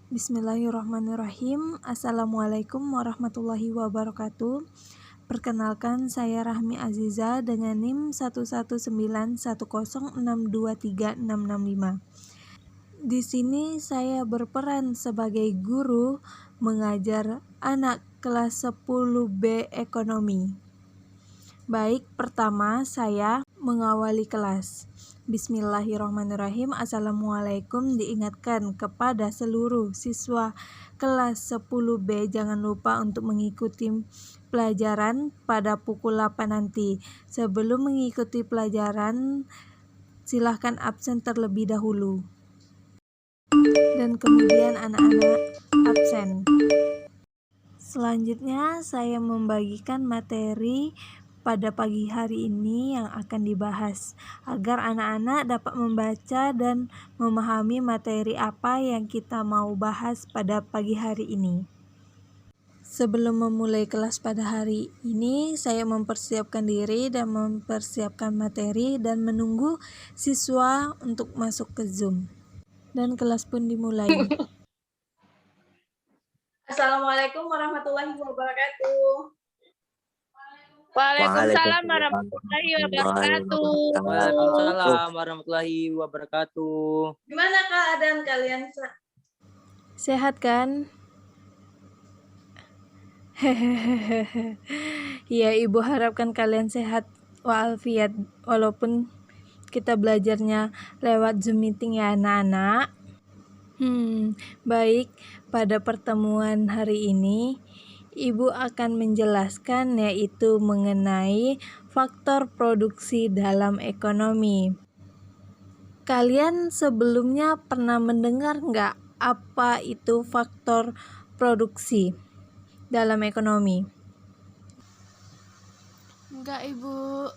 Bismillahirrahmanirrahim. Assalamualaikum warahmatullahi wabarakatuh. Perkenalkan, saya Rahmi Aziza dengan NIM 11910623665. Di sini saya berperan sebagai guru mengajar anak kelas 10B ekonomi. Baik, pertama saya mengawali kelas. Bismillahirrahmanirrahim. Assalamualaikum. Diingatkan kepada seluruh siswa kelas 10B jangan lupa untuk mengikuti pelajaran pada pukul 8 nanti. Sebelum mengikuti pelajaran, silahkan absen terlebih dahulu. Dan kemudian anak-anak absen. Selanjutnya saya membagikan materi pada pagi hari ini yang akan dibahas agar anak-anak dapat membaca dan memahami materi apa yang kita mau bahas pada pagi hari ini. Sebelum memulai kelas pada hari ini, saya mempersiapkan diri dan mempersiapkan materi dan menunggu siswa untuk masuk ke Zoom. Dan kelas pun dimulai. Assalamualaikum warahmatullahi wabarakatuh. Waalaikumsalam warahmatullahi wabarakatuh. Waalaikumsalam warahmatullahi wabarakatuh. Gimana keadaan kalian? Sehat kan? Hehehe. Ya, Ibu harapkan kalian sehat walafiat walaupun kita belajarnya lewat Zoom meeting ya anak-anak. Baik, pada pertemuan hari ini Ibu akan menjelaskan yaitu mengenai faktor produksi dalam ekonomi. Kalian sebelumnya pernah mendengar nggak apa itu faktor produksi dalam ekonomi? Enggak, Ibu.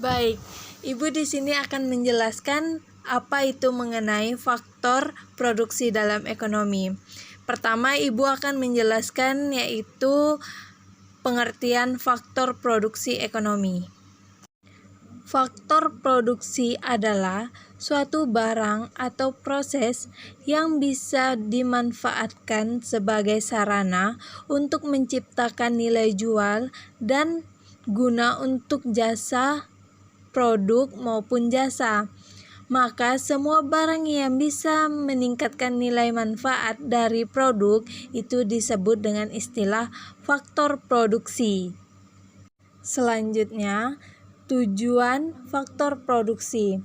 Baik, Ibu di sini akan menjelaskan apa itu mengenai faktor produksi dalam ekonomi. Pertama, Ibu akan menjelaskan yaitu pengertian faktor produksi ekonomi. Faktor produksi adalah suatu barang atau proses yang bisa dimanfaatkan sebagai sarana untuk menciptakan nilai jual dan guna untuk jasa, produk maupun jasa. Maka semua barang yang bisa meningkatkan nilai manfaat dari produk itu disebut dengan istilah faktor produksi. Selanjutnya, tujuan faktor produksi.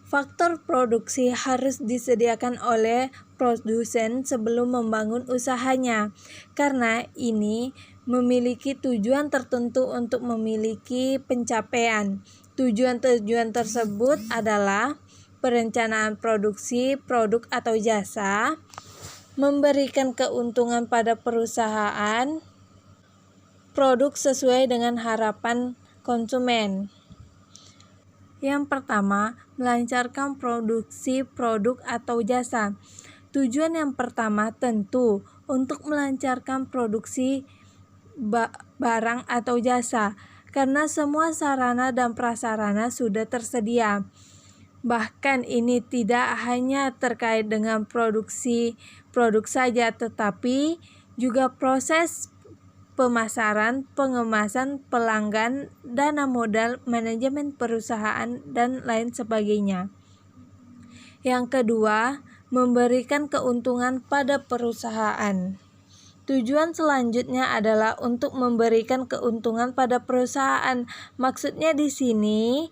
Faktor produksi harus disediakan oleh produsen sebelum membangun usahanya, karena ini memiliki tujuan tertentu untuk memiliki pencapaian. Tujuan-tujuan tersebut adalah perencanaan produksi produk atau jasa, memberikan keuntungan pada perusahaan, produk sesuai dengan harapan konsumen. Yang pertama, melancarkan produksi produk atau jasa. Tujuan yang pertama tentu untuk melancarkan produksi barang atau jasa, karena semua sarana dan prasarana sudah tersedia. Bahkan ini tidak hanya terkait dengan produksi produk saja, tetapi juga proses pemasaran, pengemasan, pelanggan, dana modal, manajemen perusahaan, dan lain sebagainya. Yang kedua, memberikan keuntungan pada perusahaan. Tujuan selanjutnya adalah untuk memberikan keuntungan pada perusahaan. Maksudnya di sini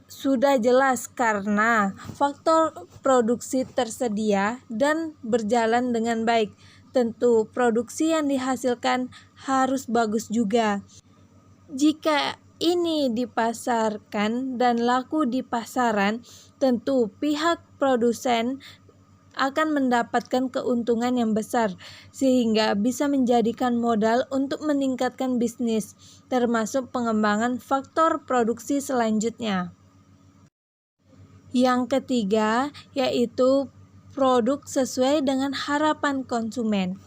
sudah jelas karena faktor produksi tersedia dan berjalan dengan baik. Tentu produksi yang dihasilkan harus bagus juga. Jika ini dipasarkan dan laku di pasaran, tentu pihak produsen akan mendapatkan keuntungan yang besar sehingga bisa menjadikan modal untuk meningkatkan bisnis, termasuk pengembangan faktor produksi selanjutnya. Yang ketiga yaitu produk sesuai dengan harapan konsumen.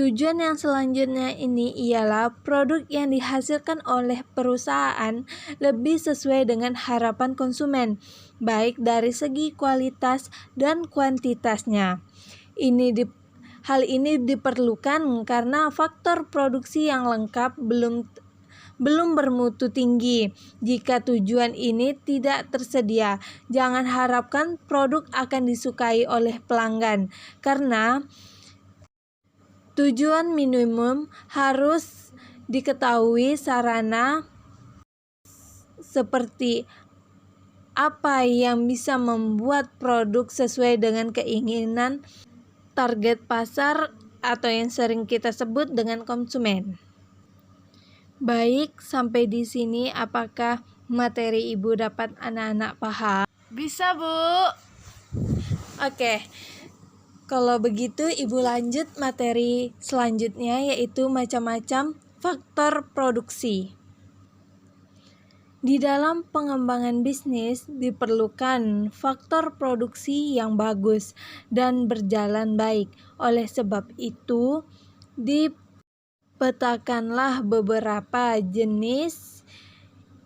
Tujuan yang selanjutnya ini ialah produk yang dihasilkan oleh perusahaan lebih sesuai dengan harapan konsumen, baik dari segi kualitas dan kuantitasnya. Hal ini diperlukan karena faktor produksi yang lengkap belum bermutu tinggi. Jika tujuan ini tidak tersedia, jangan harapkan produk akan disukai oleh pelanggan, karena tujuan minimum harus diketahui sarana seperti apa yang bisa membuat produk sesuai dengan keinginan target pasar atau yang sering kita sebut dengan konsumen. Baik, sampai di sini apakah materi Ibu dapat anak-anak paham? Bisa, Bu. Oke. Kalau begitu Ibu lanjut materi selanjutnya, yaitu macam-macam faktor produksi. Di dalam pengembangan bisnis diperlukan faktor produksi yang bagus dan berjalan baik. Oleh sebab itu, dipetakanlah beberapa jenis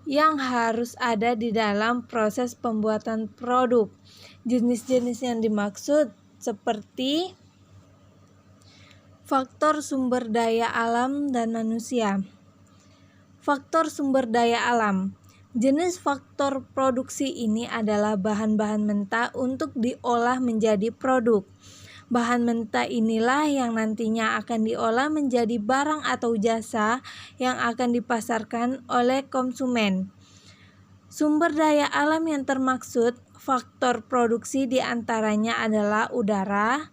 yang harus ada di dalam proses pembuatan produk. Jenis-jenis yang dimaksud seperti faktor sumber daya alam dan manusia. Faktor sumber daya alam. Jenis faktor produksi ini adalah bahan-bahan mentah untuk diolah menjadi produk. Bahan mentah inilah yang nantinya akan diolah menjadi barang atau jasa yang akan dipasarkan oleh konsumen. Sumber daya alam yang termaksud faktor produksi diantaranya adalah udara,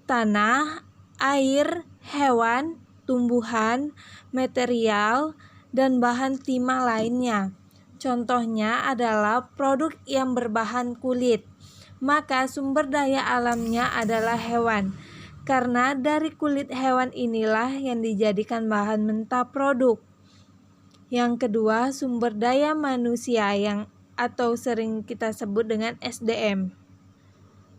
tanah, air, hewan, tumbuhan, material, dan bahan timah lainnya. Contohnya adalah produk yang berbahan kulit, maka sumber daya alamnya adalah hewan, karena dari kulit hewan inilah yang dijadikan bahan mentah produk. Yang kedua, sumber daya manusia atau sering kita sebut dengan SDM.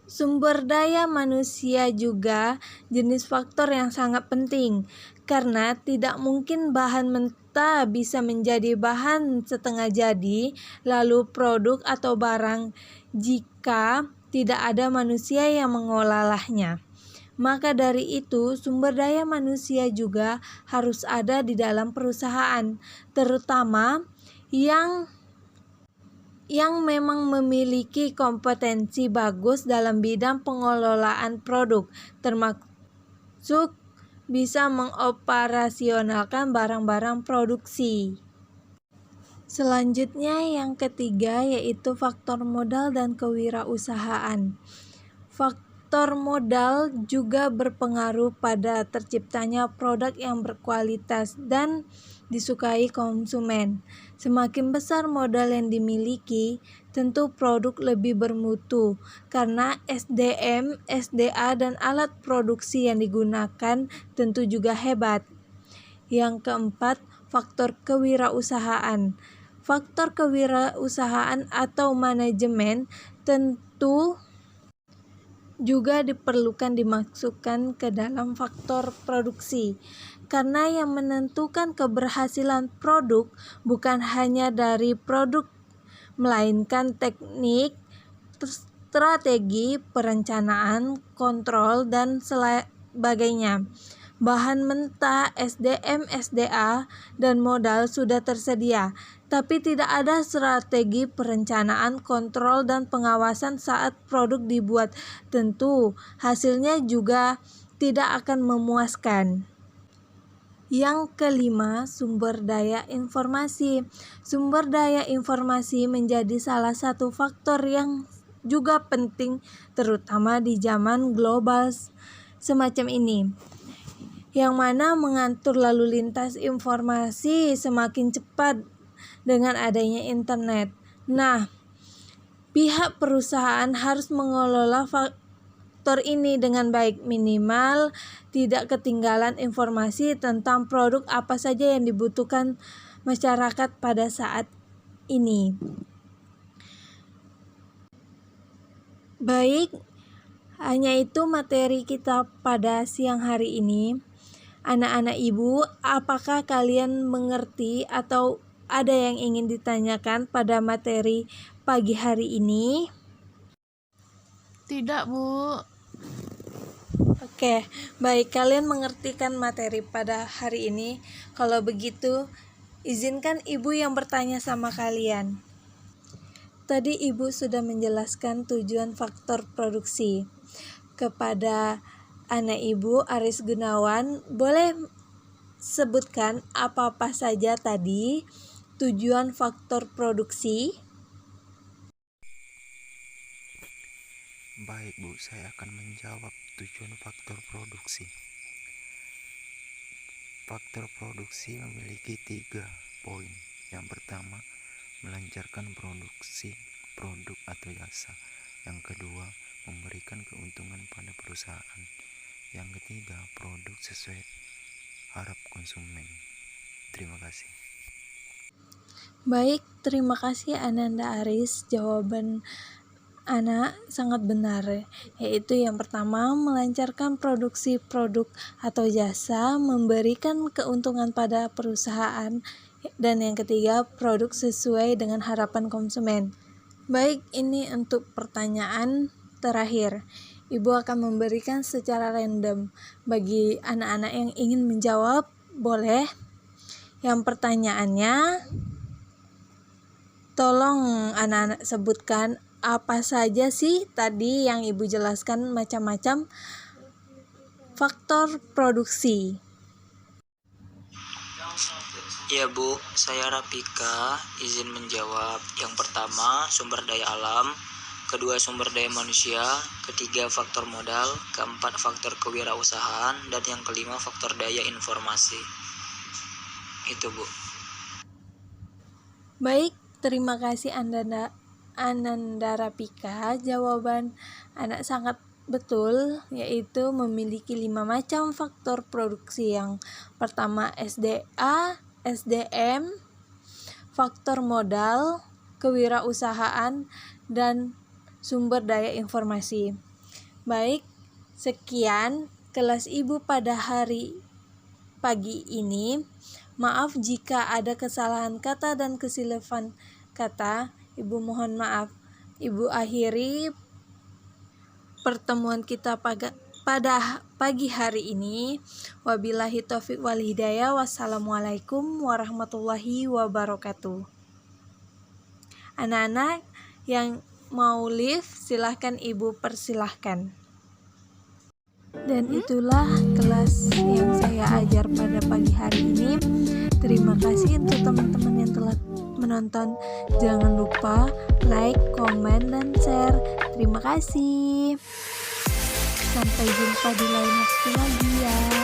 Sumber daya manusia juga jenis faktor yang sangat penting, karena tidak mungkin bahan mentah bisa menjadi bahan setengah jadi, lalu produk atau barang, jika tidak ada manusia yang mengolahnya. Maka dari itu, sumber daya manusia juga harus ada di dalam perusahaan, terutama yang memang memiliki kompetensi bagus dalam bidang pengelolaan produk, termasuk bisa mengoperasionalkan barang-barang produksi. Selanjutnya yang ketiga yaitu faktor modal dan kewirausahaan. Faktor modal juga berpengaruh pada terciptanya produk yang berkualitas dan disukai konsumen. Semakin besar modal yang dimiliki, tentu produk lebih bermutu karena SDM, SDA, dan alat produksi yang digunakan tentu juga hebat. Yang keempat, faktor kewirausahaan. Faktor kewirausahaan atau manajemen tentu juga diperlukan dimasukkan ke dalam faktor produksi, karena yang menentukan keberhasilan produk bukan hanya dari produk, melainkan teknik, strategi, perencanaan, kontrol, dan sebagainya. Bahan mentah, SDM, SDA, dan modal sudah tersedia, tapi tidak ada strategi perencanaan, kontrol, dan pengawasan saat produk dibuat. Tentu hasilnya juga tidak akan memuaskan. Yang kelima, sumber daya informasi. Sumber daya informasi menjadi salah satu faktor yang juga penting, terutama di zaman global semacam ini, yang mana mengatur lalu lintas informasi semakin cepat dengan adanya internet. Nah, pihak perusahaan harus mengelola faktor ini dengan baik, minimal tidak ketinggalan informasi tentang produk apa saja yang dibutuhkan masyarakat pada saat ini. Baik, hanya itu materi kita pada siang hari ini. Anak-anak Ibu, apakah kalian mengerti atau ada yang ingin ditanyakan pada materi pagi hari ini? Tidak, Bu. Oke, baik, kalian mengertikan materi pada hari ini. Kalau begitu, izinkan Ibu yang bertanya sama kalian. Tadi Ibu sudah menjelaskan tujuan faktor produksi. Kepada anak Ibu, Aris Gunawan, boleh sebutkan apa-apa saja tadi tujuan faktor produksi? Baik Bu, saya akan menjawab tujuan faktor produksi. Faktor produksi memiliki 3 poin. Yang pertama, melancarkan produksi produk atau jasa. Yang kedua, memberikan keuntungan pada perusahaan. Yang ketiga, produk sesuai harap konsumen. Terima kasih. Baik, terima kasih Ananda Aris. Jawaban Ana sangat benar, yaitu yang pertama, melancarkan produksi produk atau jasa, memberikan keuntungan pada perusahaan, dan yang ketiga, produk sesuai dengan harapan konsumen. Baik, ini untuk pertanyaan terakhir. Ibu akan memberikan secara random. Bagi anak-anak yang ingin menjawab, boleh. Yang pertanyaannya, tolong anak-anak sebutkan apa saja sih tadi yang Ibu jelaskan macam-macam faktor produksi. Ya Bu, saya Rapika, izin menjawab. Yang pertama, sumber daya alam. Kedua, sumber daya manusia. Ketiga, faktor modal. Keempat, faktor kewirausahaan. Dan yang kelima, faktor daya informasi. Itu Bu. Baik, terima kasih Ananda Rapika. Jawaban anak sangat betul, yaitu memiliki 5 macam faktor produksi. Yang pertama SDA, SDM, faktor modal, kewirausahaan, dan sumber daya informasi. Baik, sekian kelas Ibu pada hari pagi ini. Maaf jika ada kesalahan kata dan kesilapan kata. Ibu mohon maaf. Ibu akhiri pertemuan kita pada pagi hari ini. Wabillahi taufiq wal hidayah. Wassalamualaikum warahmatullahi wabarakatuh. Anak-anak yang mau live, silahkan Ibu persilahkan. Dan itulah kelas yang saya ajar pada pagi hari ini. Terima kasih untuk teman-teman yang telah menonton. Jangan lupa like, komen, dan share. Terima kasih. Sampai jumpa di lain waktu lagi ya.